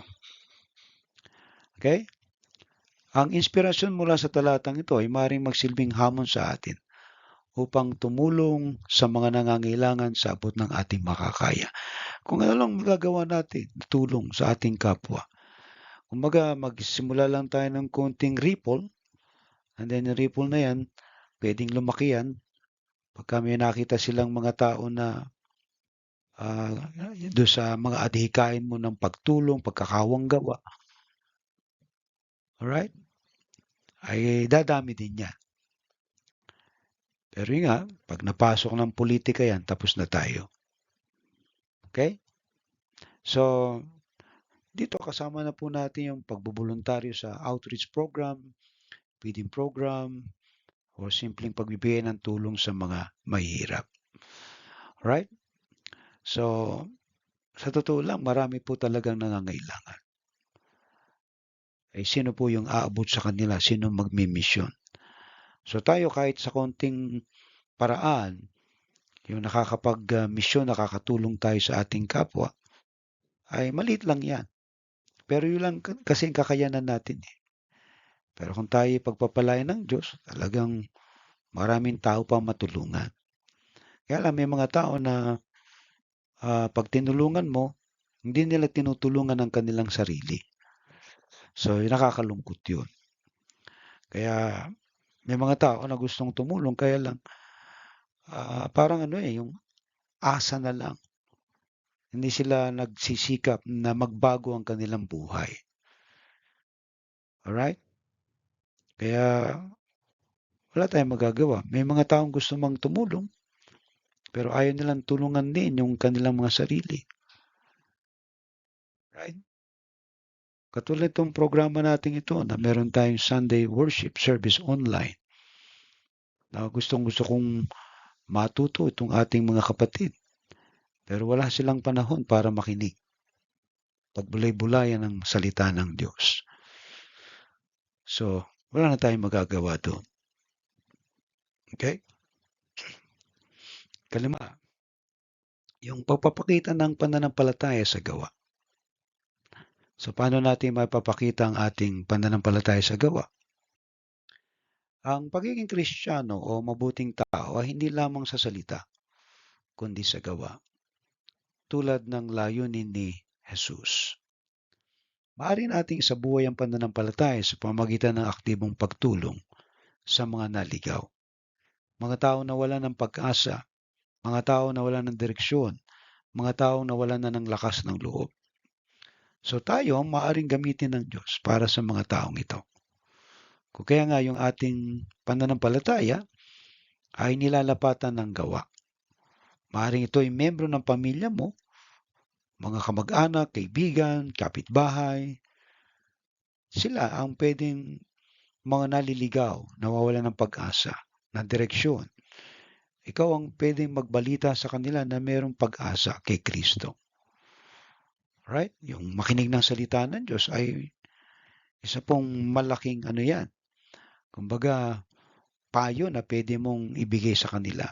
Okay? Ang inspirasyon mula sa talatang ito ay maaaring magsilbing hamon sa atin upang tumulong sa mga nangangailangan sa abot ng ating makakaya. Kung ano lang magagawa natin, tulong sa ating kapwa. Kumbaga, magsimula lang tayo ng konting ripple, and then yung ripple na yan, pwedeng lumaki yan. Pagka may nakita silang mga tao na do'n sa mga adhikain mo ng pagtulong, pagkakawang gawa, alright? Ay dadami din 'yan. Pero yun nga, 'pag napasok ng pulitika 'yan, tapos na tayo, okey? So, dito kasama na po natin yung pagboboluntaryo sa outreach program, feeding program, o simpleng pagbibigay ng tulong sa mga mahihirap, alright? So, sa totoo lang marami po talagang nangangailangan. Eh, sino po yung aabot sa kanila, sino magmimisyon? So tayo kahit sa konting paraan, yung misyon, nakakatulong tayo sa ating kapwa, ay maliit lang yan. Pero yun lang kasi ang kakayanan natin eh. Pero kung tayo pagpapalain ng Diyos, talagang maraming tao pa matulungan. Kaya lang may mga tao na pag tinulungan mo, hindi nila tinutulungan ang kanilang sarili. So, nakakalungkot yun. Kaya may mga tao na gustong tumulong, kaya lang parang ano eh, yung asa na lang. Hindi sila nagsisikap na magbago ang kanilang buhay. Alright? Kaya wala tayong magagawa. May mga taong gusto mang tumulong, pero ayaw nilang tulungan din yung kanilang mga sarili. Right? Katulad itong programa natin ito na meron tayong Sunday worship service online. Na gustong-gusto kong matuto itong ating mga kapatid. Pero wala silang panahon para makinig. Pagbulay-bulayan ng salita ng Diyos. So, wala na tayong magagawa doon. Okay? Kalima, yung pagpapakita ng pananampalataya sa gawa. So, paano natin mapapakita ang ating pananampalataya sa gawa? Ang pagiging Kristiyano o mabuting tao ay hindi lamang sa salita, kundi sa gawa. Tulad ng layunin ni Jesus. Maaari nating isabuhay ang pananampalataya sa pamamagitan ng aktibong pagtulong sa mga naligaw. Mga tao na wala ng pag-asa, mga tao na wala ng direksyon, mga tao na wala na ng lakas ng loob. So tayo maaaring gamitin ng Diyos para sa mga taong ito. Kung kaya nga yung ating pananampalataya ay nilalapatan ng gawa. Maaaring ito ay membro ng pamilya mo, mga kamag-anak, kaibigan, kapitbahay. Sila ang pwedeng mga naliligaw, nawawalan ng pag-asa, ng direksyon. Ikaw ang pwedeng magbalita sa kanila na mayroong pag-asa kay Kristo. Right? Yung makinig ng salita ng Diyos ay isa pong malaking ano yan. Kumbaga, payo na pwede mong ibigay sa kanila.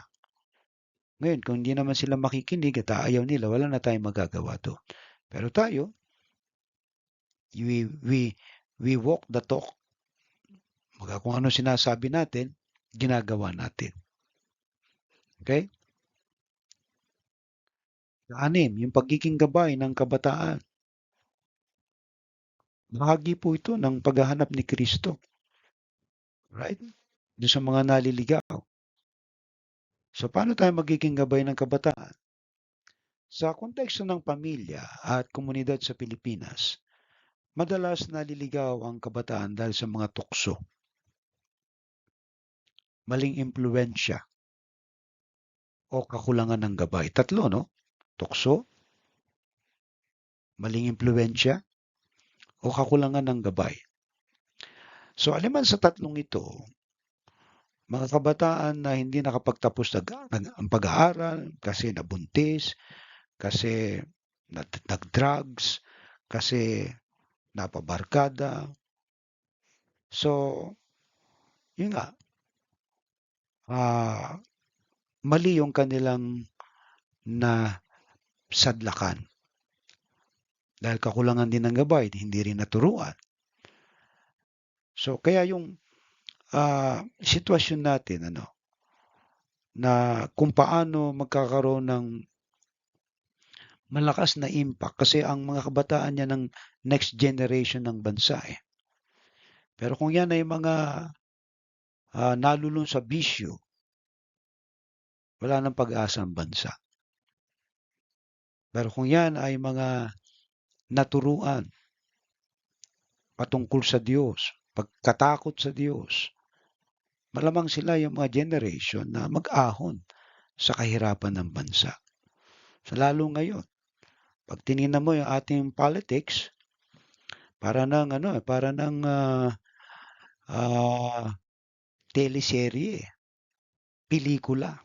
Ngayon, kung hindi naman sila makikinig at ayaw nila, wala na tayong magagawa doon. Pero tayo, we walk the talk. Kung ano sinasabi natin, ginagawa natin. Okay? Anim, yung pagiging gabay ng kabataan. Bahagi po ito ng paghahanap ni Kristo. Right? Doon sa mga naliligaw. So, paano tayo magiging gabay ng kabataan? Sa konteksto ng pamilya at komunidad sa Pilipinas, madalas naliligaw ang kabataan dahil sa mga tukso, maling impluensya, o kakulangan ng gabay. Tatlo, no? Tukso, maling impluensya, o kakulangan ng gabay. So, aliman sa tatlong ito, mga kabataan na hindi nakapagtapos ng pag-aaral kasi nabuntis, kasi nag-drugs, kasi napabarkada. So, yun nga, mali yung kanilang na sadlakan. Dahil kakulangan din ng gabay, hindi rin naturuan. So, kaya yung sitwasyon natin, na kung paano magkakaroon ng malakas na impact kasi ang mga kabataan niya ng next generation ng bansa eh. Pero kung yan ay mga nalulun sa bisyo, wala nang pag-asa ang bansa. Pero kung yan ay mga naturuan patungkol sa Diyos, pagkatakot sa Diyos, malamang sila yung mga generation na mag-ahon sa kahirapan ng bansa. So lalo ngayon, pag tinignan mo yung ating politics, para ng para ng ah, teleserye, pelikula.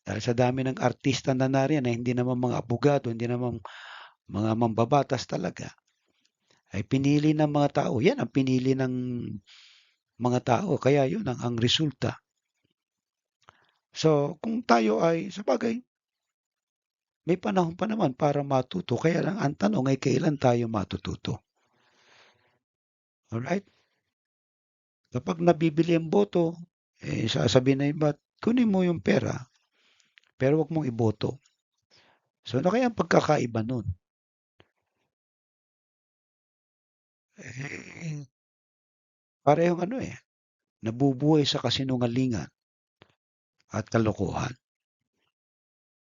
Dahil sa dami ng artista na nariyan na hindi naman mga abogado, hindi naman mga mambabatas talaga, ay pinili ng mga tao. Yan ang pinili ng mga tao. Kaya yun ang resulta. So, kung tayo ay, sabagay, may panahon pa naman para matuto. Kaya lang ang tanong ay kailan tayo matututo. Alright? Kapag nabibili ang boto, sasabihin na iba, kunin mo yung pera, pero wag mong iboto. So, ano kaya ang pagkakaiba nun? Eh, parehong nabubuhay sa kasinungalingan at kalokohan.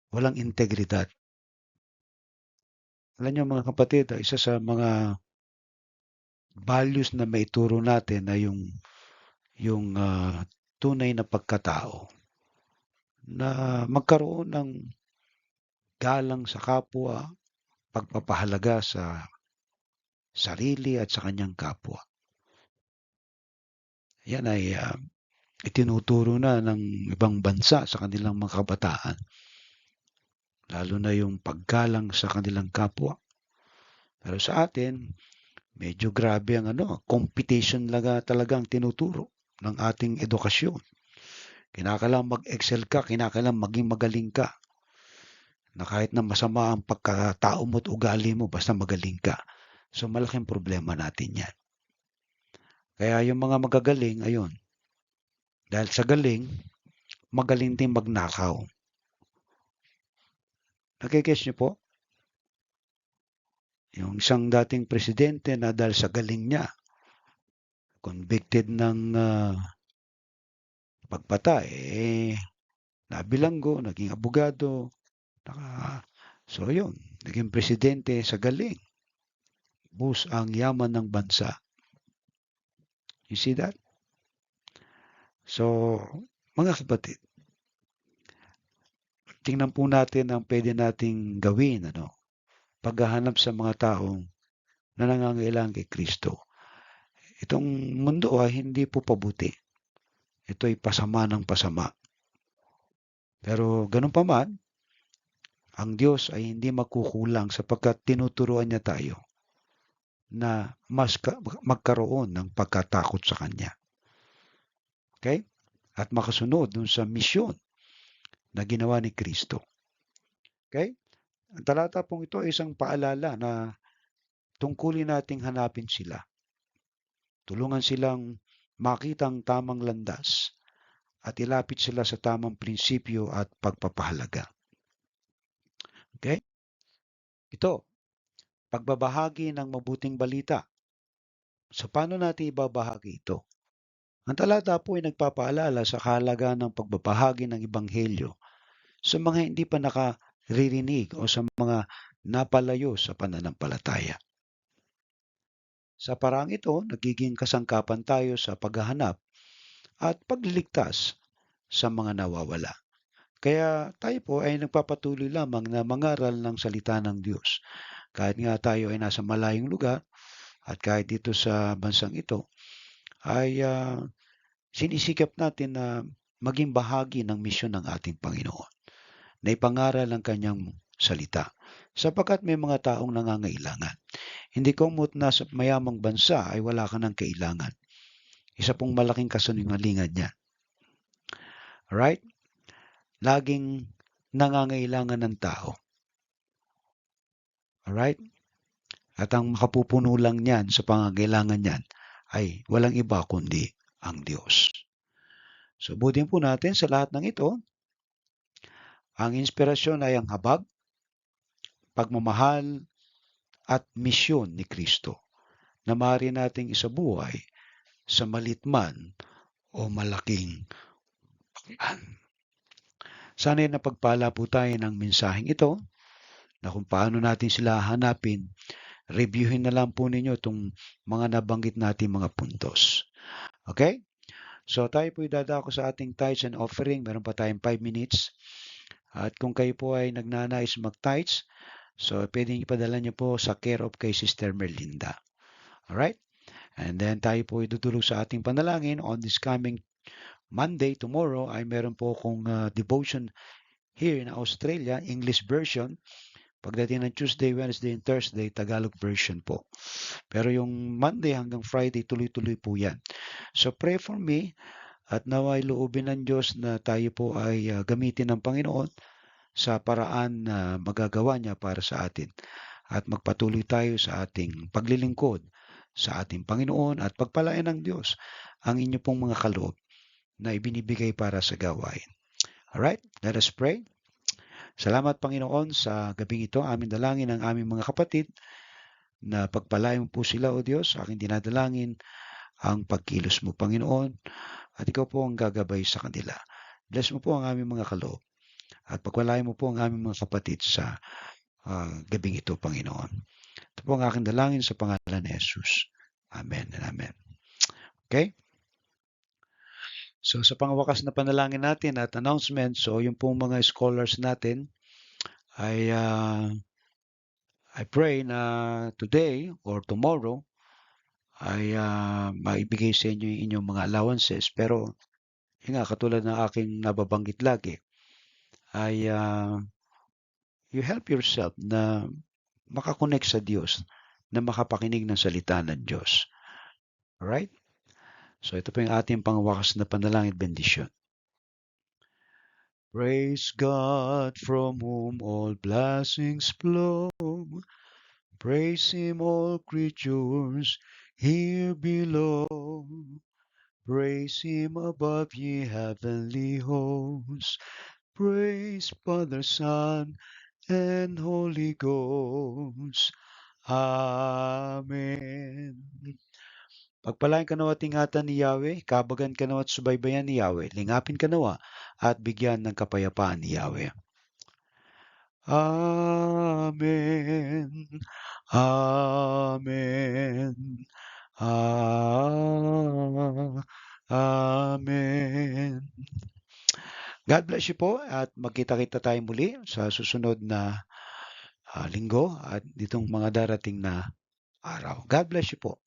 Walang integridad. Alam niyo mga kapatid, isa sa mga values na maituro natin ay yung tunay na pagkatao na magkaroon ng galang sa kapwa, pagpapahalaga sa sarili at sa kanyang kapwa. Yan ay itinuturo na ng ibang bansa sa kanilang mga kabataan. Lalo na yung paggalang sa kanilang kapwa. Pero sa atin, medyo grabe ang competition talagang tinuturo ng ating edukasyon. Kinakailangan mag-excel ka, kinakailangan maging magaling ka. Na kahit na masama ang pagkatao mo at ugali mo, basta magaling ka. So malaking problema natin yan. Kaya yung mga magagaling, ayun, dahil sa galing, magaling din magnakaw. Nakikis niyo po? Yung isang dating presidente na dahil sa galing niya, convicted ng pagpatay, nabilanggo, naging abogado, so yun, naging presidente sa galing. Bus ang yaman ng bansa. You see that? So, mga kapatid, tingnan po natin ang pwede nating gawin, paghahanap sa mga taong na nangangailangan kay Kristo. Itong mundo ay hindi po pabuti. Ito ay pasama ng pasama. Pero ganun pa man, ang Diyos ay hindi makukulang sapagkat tinuturuan niya tayo na magkaroon ng pagkatakot sa Kanya. Okay? At makasunod dun sa misyon na ginawa ni Kristo. Okay? Ang talata pong ito ay isang paalala na tungkulin nating hanapin sila. Tulungan silang makita ang tamang landas at ilapit sila sa tamang prinsipyo at pagpapahalaga. Okay? Ito, pagbabahagi ng mabuting balita. So, paano natin ibabahagi ito? Ang talata po ay nagpapaalala sa kahalagaan ng pagbabahagi ng Ebanghelyo sa mga hindi pa nakaririnig o sa mga napalayo sa pananampalataya. Sa paraang ito, nagiging kasangkapan tayo sa paghahanap at pagliligtas sa mga nawawala. Kaya tayo po ay nagpapatuloy lamang na mangaral ng salita ng Diyos. Kahit nga tayo ay nasa malayong lugar at kahit dito sa bansang ito, ay sinisikap natin na maging bahagi ng misyon ng ating Panginoon na ipangaral ang kanyang salita sapagkat may mga taong nangangailangan. Hindi komot na sa mayamang bansa ay wala ka ng kailangan. Isa pong malaking kasinungalingan yan. Alright? Laging nangangailangan ng tao. Alright? At ang makapupuno lang niyan sa pangangailangan niyan ay walang iba kundi ang Diyos. So, butin po natin sa lahat ng ito, ang inspirasyon ay ang habag, pagmamahal, at misyon ni Kristo na maaari nating isabuhay sa maliit man o malaking paklan. Sana'y napagpala po tayo ng mensaheng ito na kung paano natin sila hanapin, reviewin na lang po ninyo itong mga nabanggit natin mga puntos. Okay? So tayo po dadako sa ating tithes and offering. Meron pa tayong 5 minutes. At kung kayo po ay nagnanais mag-tithes, so pwedeng ipadala niyo po sa care of kay Sister Merlinda. Alright? And then tayo po idudulog sa ating panalangin on this coming Monday, tomorrow, ay meron po akong devotion here in Australia, English version. Pagdating ng Tuesday, Wednesday, and Thursday, Tagalog version po. Pero yung Monday hanggang Friday, tuloy-tuloy po yan. So pray for me at naway loobin ng Diyos na tayo po ay gamitin ng Panginoon sa paraan na magagawa niya para sa atin. At magpatuloy tayo sa ating paglilingkod sa ating Panginoon at pagpalain ng Diyos ang inyo pong mga kaloob na ibinibigay para sa gawain. Alright, let us pray. Salamat Panginoon sa gabing ito. Aming dalangin ang aming mga kapatid na pagpalain mo po sila o Diyos. Aking dinadalangin ang pagkilos mo Panginoon at ikaw po ang gagabay sa kanila. Bless mo po ang aming mga kaloob at pagpalain mo po ang aming mga kapatid sa gabing ito Panginoon. Ito po ang aking dalangin sa pangalan ni Jesus. Amen and amen. Okay? So sa pangwakas na panalangin natin at announcement, so yung pong mga scholars natin ay I pray na today or tomorrow ay maibigay sa inyo yung inyong mga allowances. Pero yun nga, katulad ng aking nababanggit lagi, ay you help yourself na makakonect sa Diyos, na makapakinig ng salita ng Diyos. Alright? So ito po yung ating pangwakas na panalangin bendisyon. Praise God from whom all blessings flow. Praise Him all creatures here below. Praise Him above ye heavenly hosts. Praise Father, Son, and Holy Ghost. Amen. Pagpalain ka nawa at ingatan ni Yahweh, kabagan ka nawa at subaybayan ni Yahweh, lingapin ka nawa at bigyan ng kapayapaan ni Yahweh. Amen. Amen. Amen. God bless you po at magkita-kita tayo muli sa susunod na linggo at ditong mga darating na araw. God bless you po.